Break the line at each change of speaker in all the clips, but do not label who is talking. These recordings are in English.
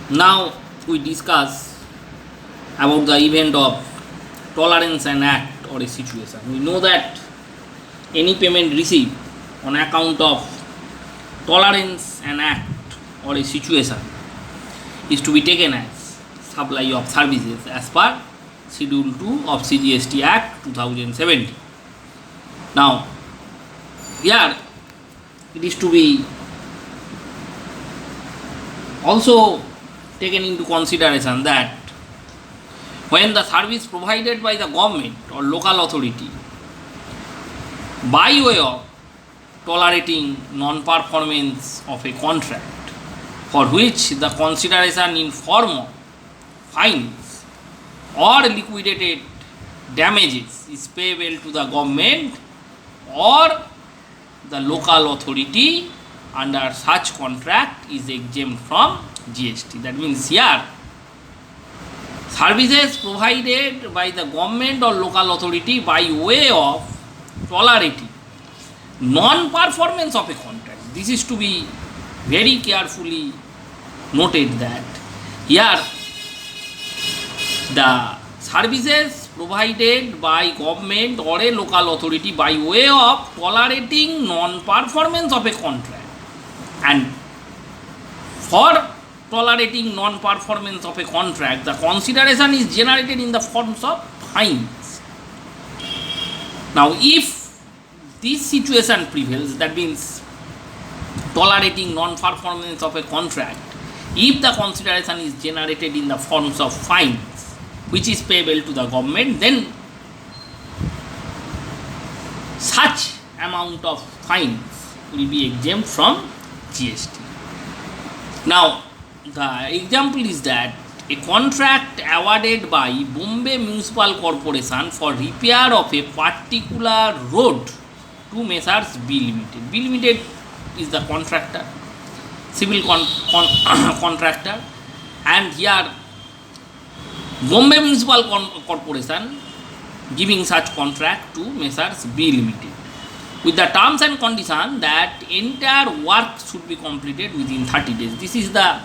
Now we discuss about the event of tolerance and act or a situation. We know that any payment received on account of tolerance and act or a situation is to be taken as supply of services as per Schedule II of CGST Act 2017. Now, here it is to be also taken into consideration that when the service provided by the government or local authority by way of tolerating non-performance of a contract for which the consideration in form of fines or liquidated damages is payable to the government or the local authority under such contract is exempt from GST. That means here services provided by the government or local authority by way of tolerating non-performance of a contract. This is to be very carefully noted that here the services provided by government or a local authority by way of tolerating non-performance of a contract, and for tolerating non-performance of a contract the consideration is generated in the forms of fines. Now if this situation prevails, that means tolerating non-performance of a contract, if the consideration is generated in the forms of fines which is payable to the government, then such amount of fines will be exempt from GST. Now the example is that a contract awarded by Bombay Municipal Corporation for repair of a particular road to Messrs. B Limited. B Limited is the contractor, civil contractor, and here Bombay Municipal Corporation giving such contract to Messrs. B Limited with the terms and condition that entire work should be completed within 30 days. This is the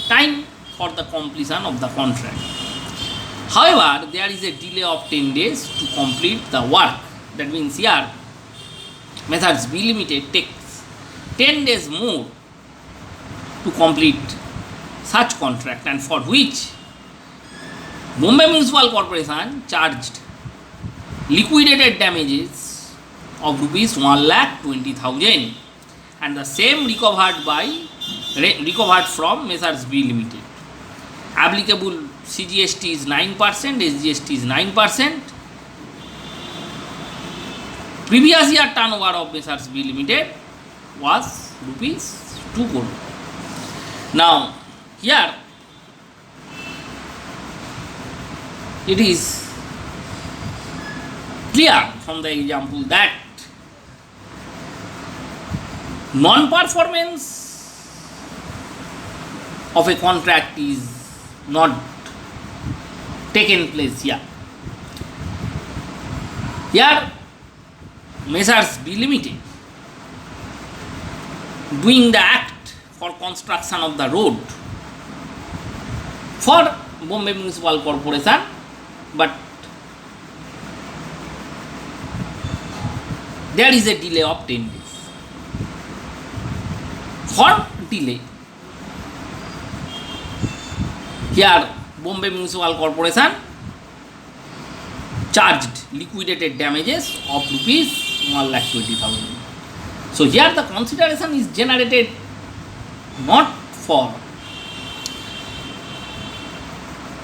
time for the completion of the contract. However, there is a delay of 10 days to complete the work. That means here Messrs. B Limited takes 10 days more to complete such contract, and for which Bombay Municipal Corporation charged liquidated damages of rupees 1,20,000, and the same recovered from Messrs. B Limited. Applicable CGST is 9%, SGST is 9%. Previous year turnover of Messrs. B Limited was rupees 2 crore. Now here it is clear from the example that non-performance of a contract is not taken place here. Here Messrs. B Limited doing the act for construction of the road for Bombay Municipal Corporation, but there is a delay of 10 days. For delay, here Bombay Municipal Corporation charged liquidated damages of rupees 1,20,000. So here the consideration is generated not for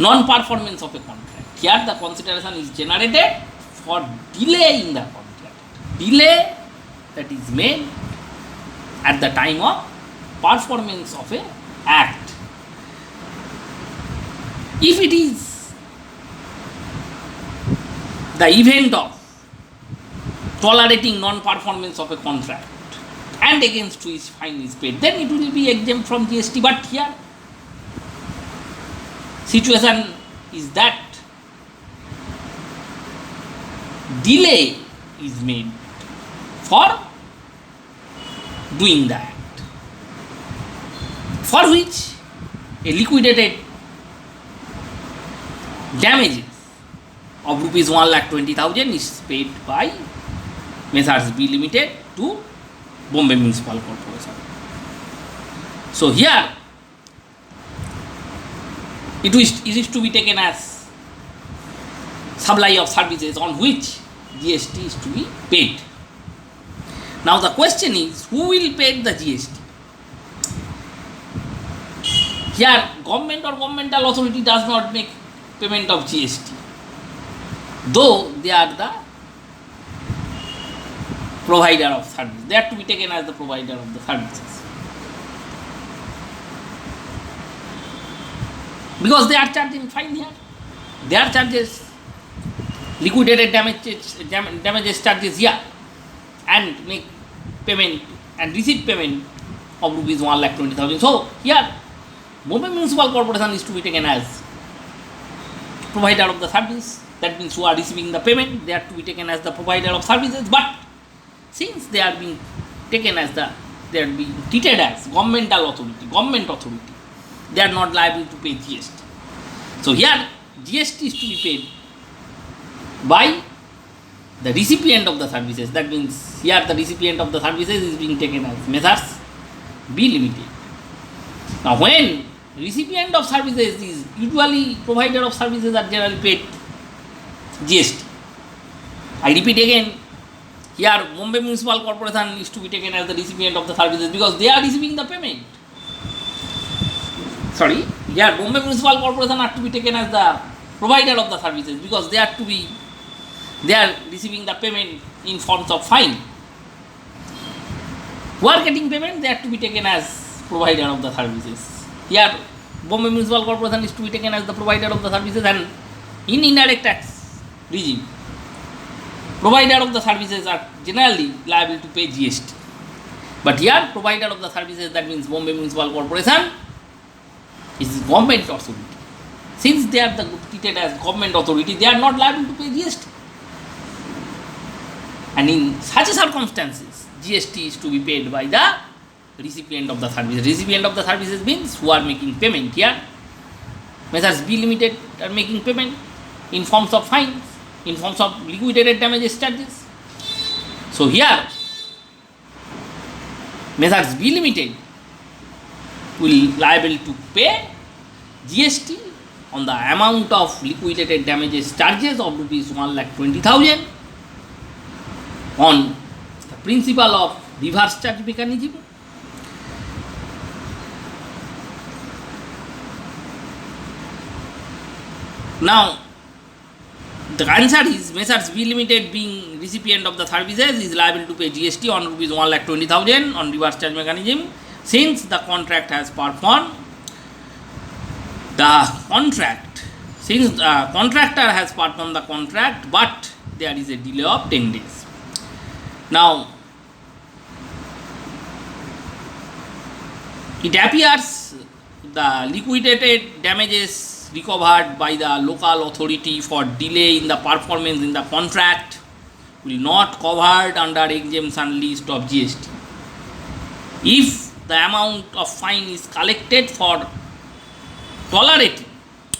non-performance of a contract. Here the consideration is generated for delay in the contract. Delay that is made at the time of performance of a act. If it is the event of tolerating non-performance of a contract and against which fine is paid, then it will be exempt from GST. But here situation is that delay is made for doing the act, for which a liquidated damages of rupees 1,20,000 is paid by Messrs B Limited to Bombay Municipal Corporation. So here it is to be taken as supply of services on which GST is to be paid. Now the question is, who will pay the GST? Here government or governmental authority does not make payment of GST, though they are the provider of service. They are to be taken as the provider of the services, because they are charging fine here. Their charges, liquidated damages charges here, and make payment and receive payment of rupees 1,20,000. So here Bombay Municipal Corporation is to be taken as provider of the service. That means who are receiving the payment, they are to be taken as the provider of services. But since they are being taken as they are being treated as government authority, they are not liable to pay GST. So here GST is to be paid by the recipient of the services. That means here the recipient of the services is being taken as Messrs B Limited. Now when recipient of services is usually provider of services are generally paid GST. I repeat again, here Bombay Municipal Corporation is to be taken as the recipient of the services because they are receiving the payment. Here Bombay Municipal Corporation are to be taken as the provider of the services because they are receiving the payment in forms of fine. Who are getting payment, they are to be taken as provider of the services. Here Bombay Municipal Corporation is to be taken as the provider of the services, and in indirect tax regime, provider of the services are generally liable to pay GST. But here provider of the services, that means Bombay Municipal Corporation, is government authority. Since they are treated as government authority, they are not liable to pay GST. And in such circumstances, GST is to be paid by the recipient of the services. Recipient of the services means who are making payment. Here Messrs B Limited are making payment in forms of fines, in forms of liquidated damages charges. So here Messrs B Limited will liable to pay GST on the amount of liquidated damages charges of rupees 1,20,000 on the principle of reverse charge mechanism. Now the answer is Messrs B Limited, being recipient of the services, is liable to pay GST on rupees 1,20,000 on reverse charge mechanism, since the contract has performed since the contractor has performed the contract, but there is a delay of 10 days. Now it appears the liquidated damages recovered by the local authority for delay in the performance in the contract will not covered under exemption list of GST. If the amount of fine is collected for tolerating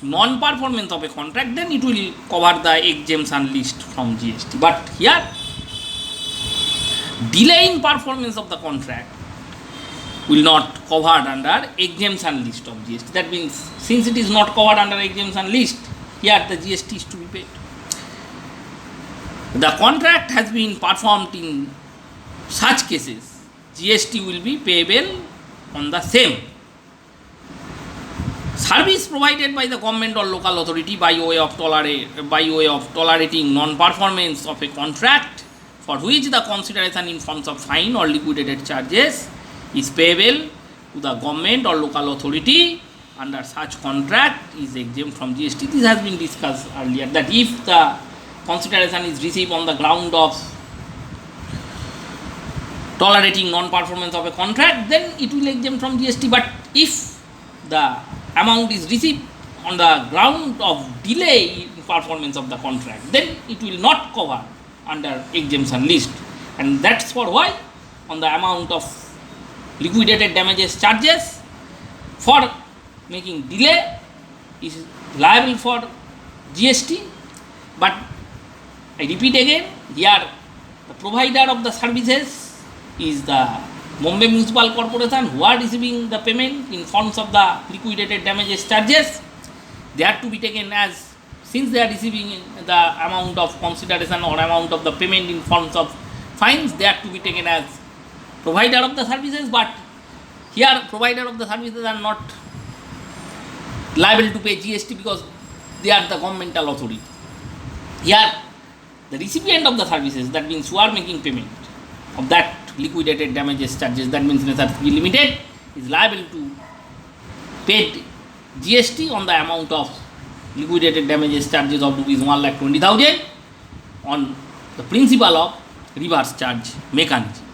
non-performance of a contract, then it will cover the exemption list from GST. But here delay in performance of the contract will not covered under exemption list of GST. That means since it is not covered under exemption list, here the GST is to be paid. The contract has been performed in such cases, GST will be payable on the same. Service provided by the government or local authority by way of tolerating non-performance of a contract for which the consideration in forms of fine or liquidated charges is payable to the government or local authority under such contract is exempt from GST. This has been discussed earlier, that if the consideration is received on the ground of tolerating non-performance of a contract, then it will exempt from GST. But if the amount is received on the ground of delay in performance of the contract, then it will not cover under exemption list. And that's for why on the amount of liquidated damages charges for making delay is liable for GST. But I repeat again, here the provider of the services is the Bombay Municipal Corporation, who are receiving the payment in forms of the liquidated damages charges. They are to be taken as, since they are receiving the amount of consideration or amount of the payment in forms of fines, they are to be taken as provider of the services. But here provider of the services are not liable to pay GST because they are the governmental authority. Here the recipient of the services, that means who are making payment of that liquidated damages charges, that means SRC Limited, is liable to pay GST on the amount of liquidated damages charges of rupees 1,20,000 on the principle of reverse charge mechanism.